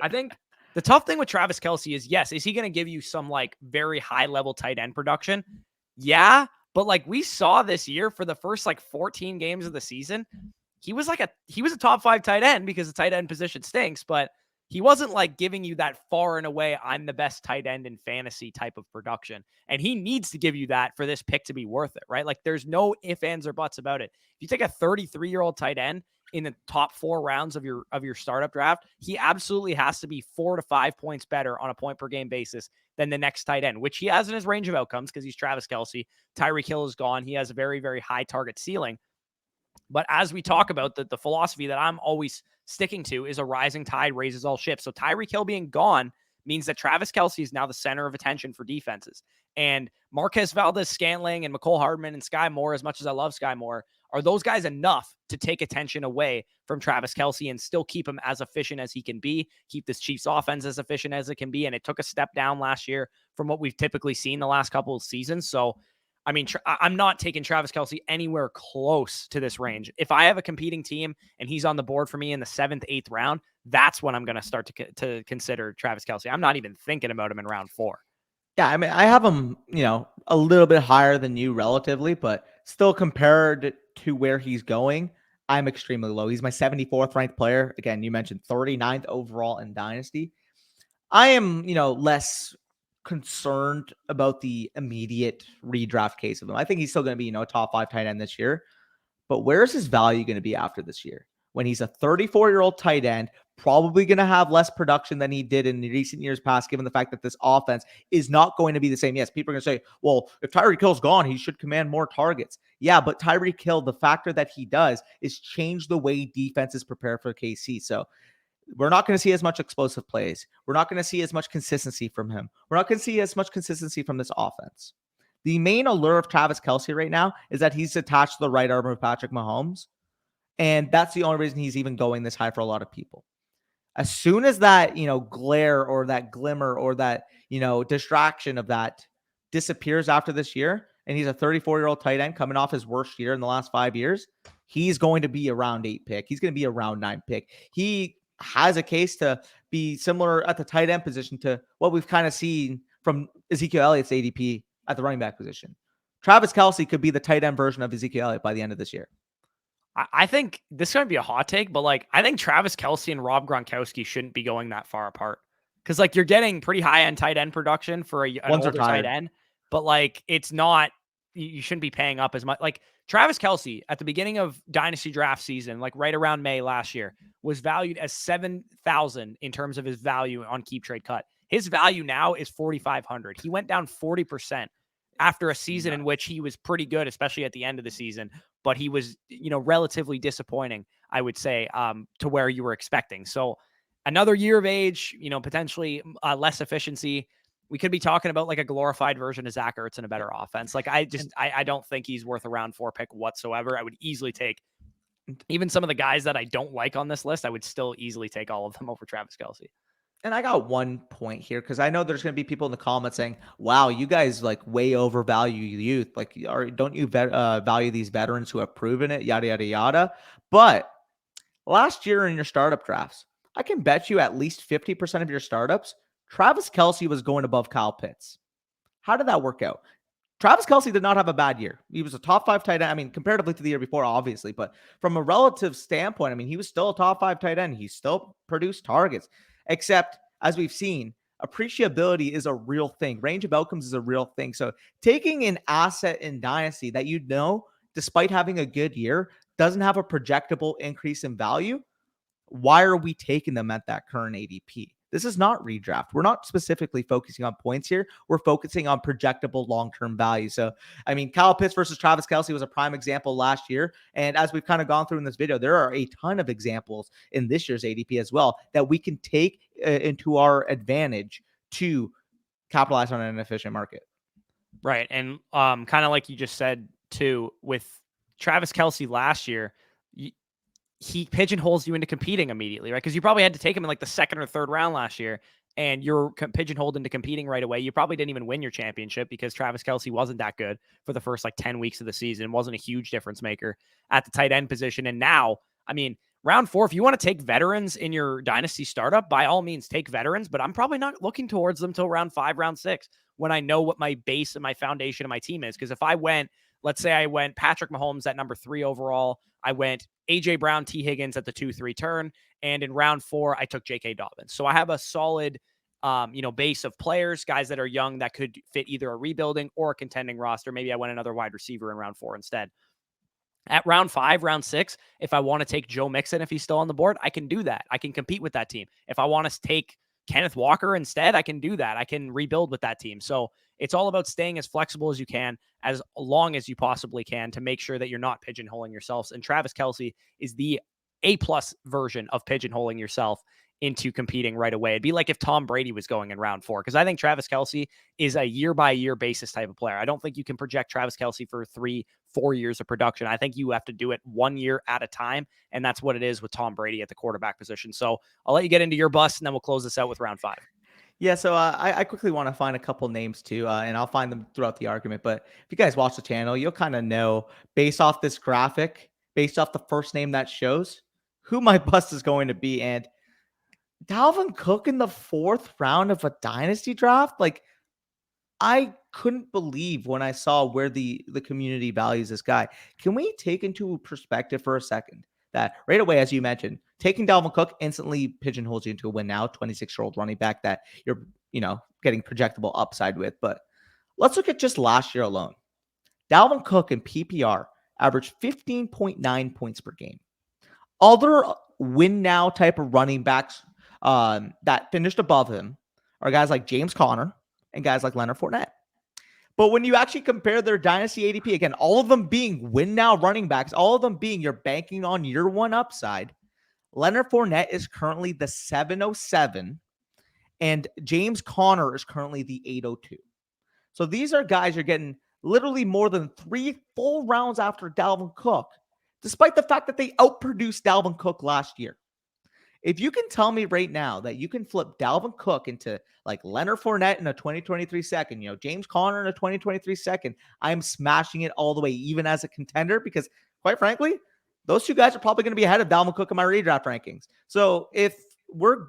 I think the tough thing with Travis Kelce is, yes, is he going to give you some like very high level tight end production? Yeah, but like we saw this year for the first like 14 games of the season, he was a top 5 tight end because the tight end position stinks, but he wasn't like giving you that far and away, I'm the best tight end in fantasy type of production. And he needs to give you that for this pick to be worth it, right? Like there's no ifs, ands, or buts about it. If you take a 33-year-old tight end in the top 4 rounds of your startup draft, he absolutely has to be 4 to 5 points better on a point per game basis than the next tight end, which he has in his range of outcomes because he's Travis Kelce. Tyreek Hill is gone. He has a very, very high target ceiling. But as we talk about the philosophy that I'm always sticking to is a rising tide raises all ships. So Tyreek Hill being gone means that Travis Kelce is now the center of attention for defenses. And Marquez Valdez-Scantling and McCole Hardman and Sky Moore, as much as I love Sky Moore, are those guys enough to take attention away from Travis Kelce and still keep him as efficient as he can be, keep this Chiefs offense as efficient as it can be? And it took a step down last year from what we've typically seen the last couple of seasons. So, I mean, I'm not taking Travis Kelce anywhere close to this range. If I have a competing team and he's on the board for me in the 7th, 8th round, that's when I'm going to start to consider Travis Kelce. I'm not even thinking about him in round 4. Yeah, I mean, I have him, a little bit higher than you relatively, but still compared to where he's going, I'm extremely low. He's my 74th ranked player. Again, you mentioned 39th overall in Dynasty. I am, less concerned about the immediate redraft case of him. I think he's still going to be, a top 5 tight end this year. But where's his value going to be after this year? When he's a 34-year-old tight end, probably going to have less production than he did in recent years past, given the fact that this offense is not going to be the same. Yes, people are going to say, well, if Tyreek Hill's gone, he should command more targets. Yeah, but Tyreek Hill, the factor that he does is change the way defenses prepare for KC. So we're not going to see as much explosive plays. We're not going to see as much consistency from him. We're not going to see as much consistency from this offense. The main allure of Travis Kelce right now is that he's attached to the right arm of Patrick Mahomes. And that's the only reason he's even going this high for a lot of people. As soon as that, glare or that glimmer or that, distraction of that disappears after this year, and he's a 34-year-old tight end coming off his worst year in the last 5 years, he's going to be a round 8 pick. He's going to be a round 9 pick. He has a case to be similar at the tight end position to what we've kind of seen from Ezekiel Elliott's ADP at the running back position. Travis Kelce could be the tight end version of Ezekiel Elliott by the end of this year. I think this is going to be a hot take, but like, I think Travis Kelce and Rob Gronkowski shouldn't be going that far apart. Cause like you're getting pretty high end tight end production for an older tight end, but like, it's not, you shouldn't be paying up as much. Like Travis Kelce at the beginning of Dynasty draft season, like right around May last year, was valued as 7,000 in terms of his value on Keep Trade Cut. His value now is 4,500. He went down 40% after a season in which he was pretty good, especially at the end of the season, but he was, relatively disappointing, I would say, to where you were expecting. So another year of age, potentially less efficiency. we could be talking about like a glorified version of Zach Ertz and a better offense. Like I don't think he's worth a round 4 pick whatsoever. I would easily take even some of the guys that I don't like on this list. I would still easily take all of them over Travis Kelce. And I got one point here because I know there's going to be people in the comments saying, "Wow, you guys like way overvalue youth. Like, don't you value these veterans who have proven it? Yada yada yada." But last year in your startup drafts, I can bet you at least 50% of your startups, Travis Kelce was going above Kyle Pitts. How did that work out? Travis Kelce did not have a bad year. He was a top 5 tight end. I mean, comparatively to the year before, obviously, but from a relative standpoint, I mean, he was still a top 5 tight end. He still produced targets, except as we've seen, appreciability is a real thing. Range of outcomes is a real thing. So taking an asset in Dynasty that you know, despite having a good year, doesn't have a projectable increase in value, why are we taking them at that current ADP? This is not redraft. We're not specifically focusing on points here. We're focusing on projectable long-term value. So, I mean, Kyle Pitts versus Travis Kelce was a prime example last year. And as we've kind of gone through in this video, there are a ton of examples in this year's ADP as well that we can take into our advantage to capitalize on an efficient market. Right. And kind of like you just said, too, with Travis Kelce last year, he pigeonholes you into competing immediately, right? Because you probably had to take him in like the 2nd or 3rd round last year, and you're pigeonholed into competing right away. You probably didn't even win your championship because Travis Kelce wasn't that good for the first like 10 weeks of the season, wasn't a huge difference maker at the tight end position. And now, I mean, round 4, if you want to take veterans in your dynasty startup, by all means take veterans, but I'm probably not looking towards them till round 5, round 6, when I know what my base and my foundation of my team is. Because if I went, let's say I went Patrick Mahomes at number 3 overall, I went AJ Brown, T Higgins at the 2-3 turn, and in round 4, I took J.K. Dobbins. So I have a solid, base of players, guys that are young that could fit either a rebuilding or a contending roster. Maybe I went another wide receiver in round 4 instead. At round 5, round 6, if I want to take Joe Mixon, if he's still on the board, I can do that. I can compete with that team. If I want to take Kenneth Walker instead, I can do that. I can rebuild with that team. So it's all about staying as flexible as you can, as long as you possibly can, to make sure that you're not pigeonholing yourselves. And Travis Kelce is the A+ version of pigeonholing yourself into competing right away. It'd be like if Tom Brady was going in round 4, because I think Travis Kelce is a year-by-year basis type of player. I don't think you can project Travis Kelce for 3-4 years of production. I think you have to do it 1 year at a time, and that's what it is with Tom Brady at the quarterback position. So I'll let you get into your bust, and then we'll close this out with round 5. Yeah, so I quickly want to find a couple names too, and I'll find them throughout the argument. But if you guys watch the channel, you'll kind of know, based off this graphic, based off the first name that shows, who my bust is going to be. And Dalvin Cook in the 4th round of a dynasty draft, like, I couldn't believe when I saw where the community values this guy. Can we take into perspective for a second that right away, as you mentioned, taking Dalvin Cook instantly pigeonholes you into a win now, 26-year-old running back that you're, getting projectable upside with. But let's look at just last year alone. Dalvin Cook in PPR averaged 15.9 points per game. Other win now type of running backs that finished above him are guys like James Conner and guys like Leonard Fournette. But when you actually compare their dynasty ADP, again, all of them being win now running backs, all of them being you're banking on year 1 upside, Leonard Fournette is currently the 707 and James Conner is currently the 802. So these are guys you're getting literally more than 3 full rounds after Dalvin Cook, despite the fact that they outproduced Dalvin Cook last year. If you can tell me right now that you can flip Dalvin Cook into like Leonard Fournette in a 2023 second, James Conner in a 2023 second, I'm smashing it all the way, even as a contender, because quite frankly, those 2 guys are probably going to be ahead of Dalvin Cook in my redraft rankings. So if we're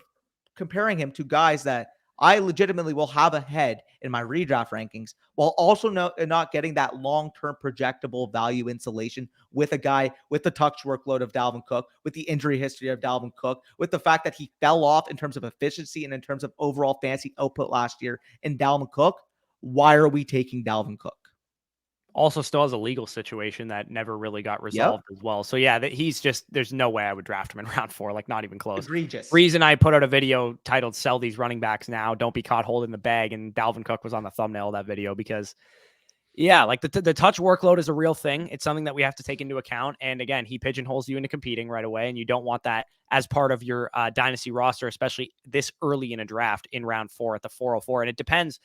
comparing him to guys that I legitimately will have ahead in my redraft rankings, while also not getting that long-term projectable value insulation with a guy with the touch workload of Dalvin Cook, with the injury history of Dalvin Cook, with the fact that he fell off in terms of efficiency and in terms of overall fantasy output last year in Dalvin Cook, why are we taking Dalvin Cook? Also still has a legal situation that never really got resolved as well. So yeah, there's no way I would draft him in round 4, like not even close. Egregious. Reason I put out a video titled "Sell These Running Backs Now, Don't Be Caught Holding the Bag," and Dalvin Cook was on the thumbnail of that video, because Yeah, like the touch workload is a real thing. It's something that we have to take into account. And again, he pigeonholes you into competing right away, and you don't want that as part of your dynasty roster, especially this early in a draft in round 4 at the 404. And it depends,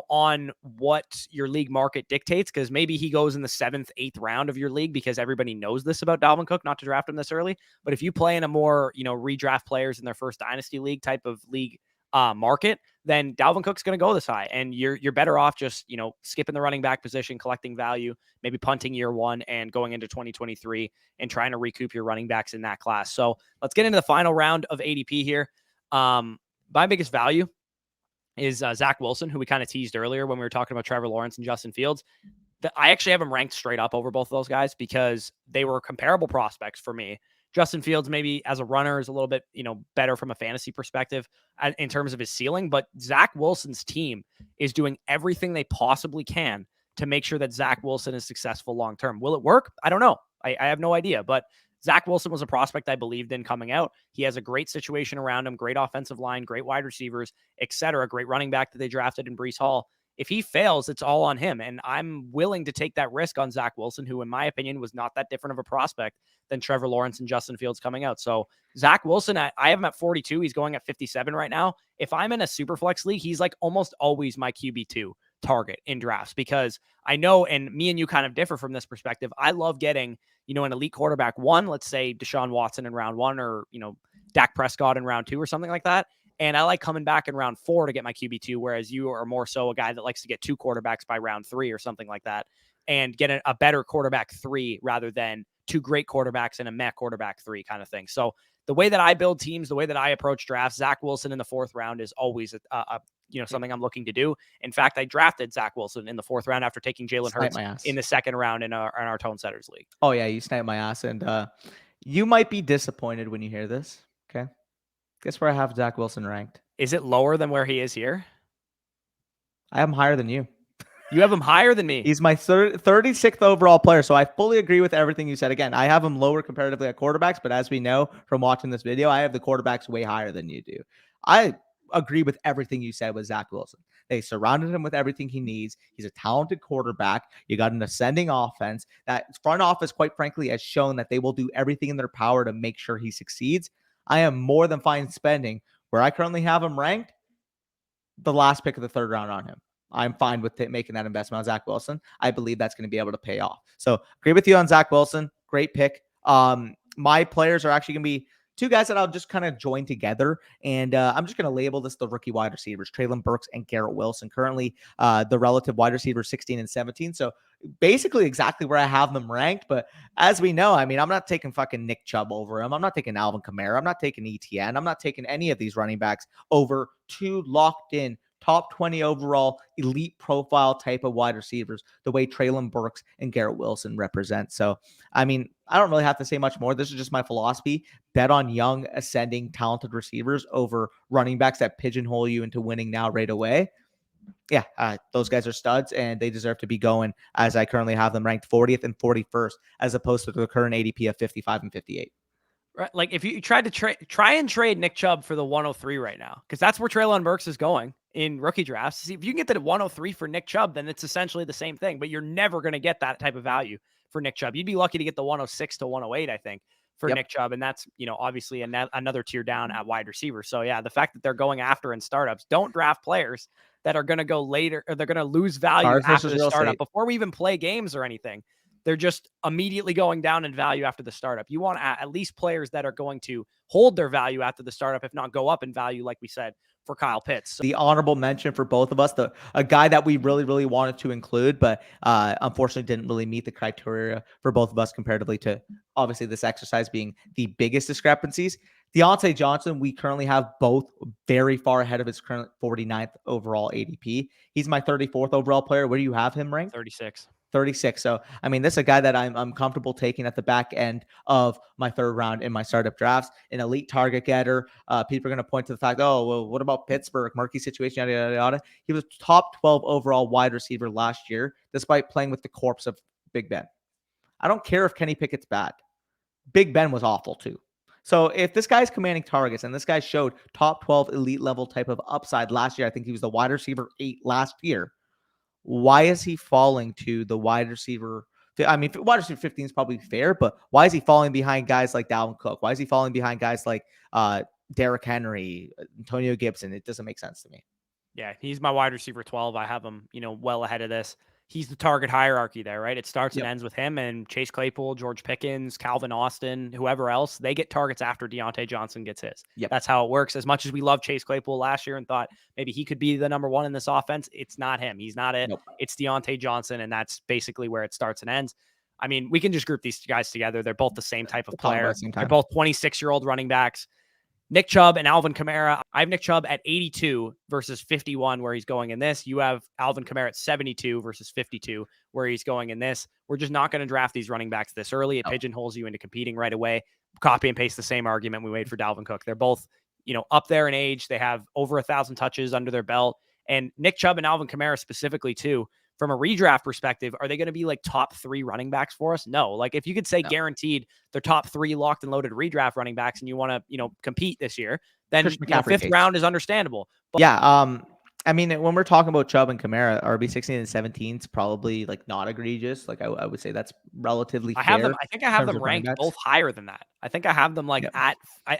on what your league market dictates, because maybe he goes in the 7th, 8th round of your league because everybody knows this about Dalvin Cook, not to draft him this early. But if you play in a more, redraft players in their first dynasty league type of league market, then Dalvin Cook's going to go this high, and you're better off just skipping the running back position, collecting value, maybe punting year 1 and going into 2023 and trying to recoup your running backs in that class. So let's get into the final round of ADP here. My biggest value is Zach Wilson, who we kind of teased earlier when we were talking about Trevor Lawrence and Justin Fields. I actually have him ranked straight up over both of those guys because they were comparable prospects for me. Justin Fields, maybe as a runner, is a little bit, better from a fantasy perspective in terms of his ceiling. But Zach Wilson's team is doing everything they possibly can to make sure that Zach Wilson is successful long term. Will it work? I don't know. I have no idea. But Zach Wilson was a prospect I believed in coming out. He has a great situation around him, great offensive line, great wide receivers, etc. Great running back that they drafted in Breece Hall. If he fails, it's all on him. And I'm willing to take that risk on Zach Wilson, who, in my opinion, was not that different of a prospect than Trevor Lawrence and Justin Fields coming out. So Zach Wilson, I have him at 42. He's going at 57 right now. If I'm in a super flex league, he's like almost always my QB2 target in drafts, because I know, and me and you kind of differ from this perspective. I love getting, an elite quarterback 1, let's say Deshaun Watson in round 1, or, Dak Prescott in round 2 or something like that. And I like coming back in round 4 to get my QB2, whereas you are more so a guy that likes to get 2 quarterbacks by round 3 or something like that, and get a better quarterback 3 rather than 2 great quarterbacks and a meh quarterback 3 kind of thing. So the way that I build teams, the way that I approach drafts, Zach Wilson in the 4th round is always something I'm looking to do. In fact, I drafted Zach Wilson in the 4th round after taking Jalen Hurts in the 2nd round in our Tone Setters League. Oh yeah, you sniped my ass, and you might be disappointed when you hear this. Okay, guess where I have Zach Wilson ranked? Is it lower than where he is here? I have him higher than you. You have him higher than me. He's my 36th overall player, so I fully agree with everything you said. Again, I have him lower comparatively at quarterbacks, but as we know from watching this video, I have the quarterbacks way higher than you do. I agree with everything you said with Zach Wilson. They surrounded him with everything he needs. He's a talented quarterback. You got an ascending offense. That front office, quite frankly, has shown that they will do everything in their power to make sure he succeeds. I am more than fine spending where I currently have him ranked the last pick of the 3rd round on him. I'm fine with making that investment on Zach Wilson. I believe that's going to be able to pay off. So agree with you on Zach Wilson. Great pick. My players are actually going to be 2 guys that I'll just kind of join together. And I'm just going to label this the rookie wide receivers, Treylon Burks and Garrett Wilson. Currently, the relative wide receivers 16 and 17. So basically exactly where I have them ranked. But as we know, I mean, I'm not taking fucking Nick Chubb over him. I'm not taking Alvin Kamara. I'm not taking ETN. I'm not taking any of these running backs over 2 locked in top 20 overall elite profile type of wide receivers, the way Treylon Burks and Garrett Wilson represent. So, I mean, I don't really have to say much more. This is just my philosophy. Bet on young, ascending, talented receivers over running backs that pigeonhole you into winning now right away. Yeah, those guys are studs, and they deserve to be going as I currently have them ranked 40th and 41st, as opposed to the current ADP of 55 and 58. Right, like if you tried to try and trade Nick Chubb for the 103 right now, because that's where Treylon Burks is going in rookie drafts. See, if you can get the 103 for Nick Chubb, then it's essentially the same thing, but you're never going to get that type of value for Nick Chubb. You'd be lucky to get the 106 to 108, I think, for Nick Chubb, and that's obviously another tier down at wide receiver. So yeah, the fact that they're going after in startups, don't draft players that are going to go later, or they're going to lose value after the startup before we even play games or anything. They're just immediately going down in value after the startup. You want at least players that are going to hold their value after the startup, if not go up in value, like we said for Kyle Pitts. So the honorable mention for both of us, a guy that we really, really wanted to include, but unfortunately didn't really meet the criteria for both of us comparatively to obviously this exercise being the biggest discrepancies. Deontay Johnson, we currently have both very far ahead of his current 49th overall ADP. He's my 34th overall player. Where do you have him ranked? 36. 36. So, I mean, this is a guy that I'm comfortable taking at the back end of my 3rd round in my startup drafts. An elite target getter. People are going to point to the fact, oh, well, what about Pittsburgh? Murky situation, yada, yada, yada. He was top 12 overall wide receiver last year, despite playing with the corpse of Big Ben. I don't care if Kenny Pickett's bad. Big Ben was awful too. So if this guy's commanding targets and this guy showed top 12 elite level type of upside last year, I think he was the wide receiver 8 last year. why is he falling to the wide receiver? I mean, wide receiver 15 is probably fair, but why is he falling behind guys like Dalvin Cook? Why is he falling behind guys like Derrick Henry, Antonio Gibson? It doesn't make sense to me. Yeah, he's my wide receiver 12. I have him, well ahead of this. He's the target hierarchy there, right? It starts and ends with him, and Chase Claypool, George Pickens, Calvin Austin, whoever else, they get targets after Deontay Johnson gets his. Yep. That's how it works. As much as we love Chase Claypool last year and thought maybe he could be the number one in this offense, it's not him. He's not it. Nope. It's Deontay Johnson, and that's basically where it starts and ends. I mean, we can just group these guys together. They're both the same type of player. They're both 26-year-old running backs. Nick Chubb and Alvin Kamara. I have Nick Chubb at 82 versus 51 where he's going in this. You have Alvin Kamara at 72 versus 52 where he's going in this. We're just not going to draft these running backs this early. It pigeonholes you into competing right away. Copy and paste the same argument we made for Dalvin Cook. They're both, up there in age. They have over 1,000 touches under their belt. And Nick Chubb and Alvin Kamara specifically too, from a redraft perspective, are they going to be like top 3 running backs for us? No. Like if you could say guaranteed they're top 3 locked and loaded redraft running backs and you want to, compete this year, then 5th round is understandable. But I mean, when we're talking about Chubb and Kamara, RB 16 and 17 is probably like not egregious. Like I would say that's relatively fair. I think I have them ranked both higher than that. I think I have them like I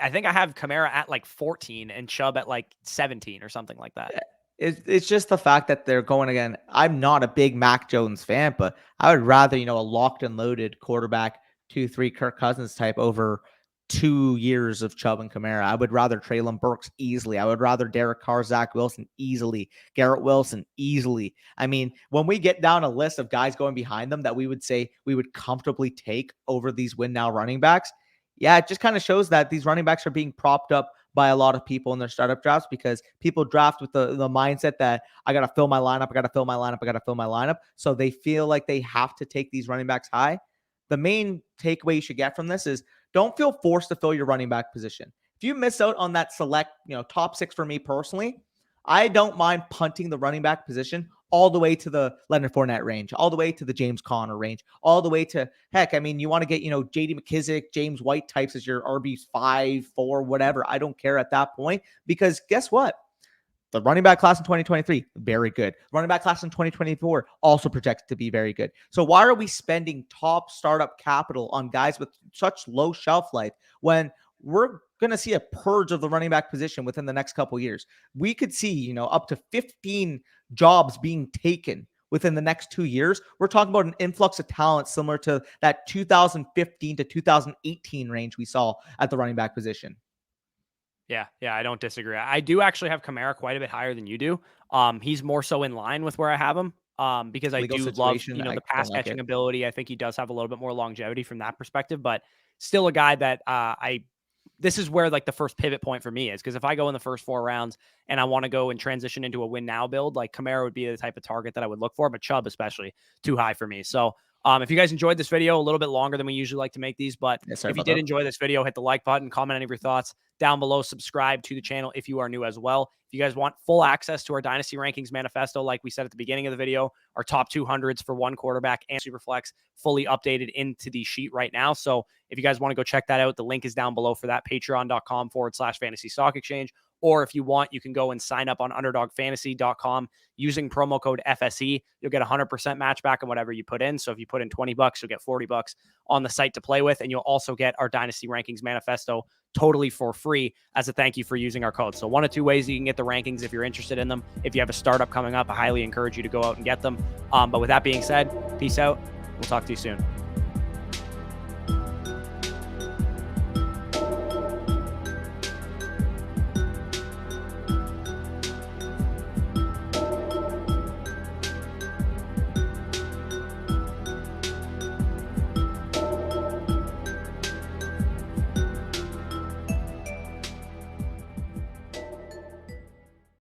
think I have Kamara at like 14 and Chubb at like 17 or something like that. It's just the fact that they're going again. I'm not a big Mac Jones fan, but I would rather, a locked and loaded quarterback, 2-3 Kirk Cousins type over 2 years of Chubb and Kamara. I would rather Treylon Burks easily. I would rather Derek Carr, Zach Wilson easily, Garrett Wilson easily. I mean, when we get down a list of guys going behind them that we would say we would comfortably take over these win now running backs, it just kind of shows that these running backs are being propped up by a lot of people in their startup drafts because people draft with the mindset that I got to fill my lineup. I got to fill my lineup. I got to fill my lineup. So they feel like they have to take these running backs high. The main takeaway you should get from this is don't feel forced to fill your running back position. If you miss out on that select, top 6 for me personally, I don't mind punting the running back position all the way to the Leonard Fournette range, all the way to the James Conner range, all the way to, heck, I mean, you want to get, J.D. McKissick, James White types as your RBs 5, 4, whatever. I don't care at that point because guess what? The running back class in 2023, very good. Running back class in 2024, also projected to be very good. So why are we spending top startup capital on guys with such low shelf life when we're going to see a purge of the running back position within the next couple of years? We could see, up to 15 jobs being taken within the next 2 years. We're talking about an influx of talent similar to that 2015 to 2018 range we saw at the running back position. Yeah, I don't disagree. I do actually have Kamara quite a bit higher than you do. He's more so in line with where I have him because I do love, the pass catching ability. I think he does have a little bit more longevity from that perspective, but still a guy that this is where like the first pivot point for me is because if I go in the first 4 rounds and I want to go and transition into a win now build, like Kamara would be the type of target that I would look for, but Chubb especially too high for me. So if you guys enjoyed this video, a little bit longer than we usually like to make these, but if you did enjoy this video, hit the like button, comment any of your thoughts down below, subscribe to the channel if you are new as well. If you guys want full access to our Dynasty Rankings Manifesto, like we said at the beginning of the video, our top 200s for one quarterback and Superflex fully updated into the sheet right now. So if you guys want to go check that out, the link is down below for that, patreon.com/fantasy stock exchange. Or if you want, you can go and sign up on underdogfantasy.com using promo code FSE. You'll get 100% match back on whatever you put in. So if you put in $20, you'll get $40 on the site to play with. And you'll also get our Dynasty Rankings Manifesto totally for free as a thank you for using our code. So 1 of 2 ways you can get the rankings if you're interested in them. If you have a startup coming up, I highly encourage you to go out and get them. But with that being said, peace out. We'll talk to you soon.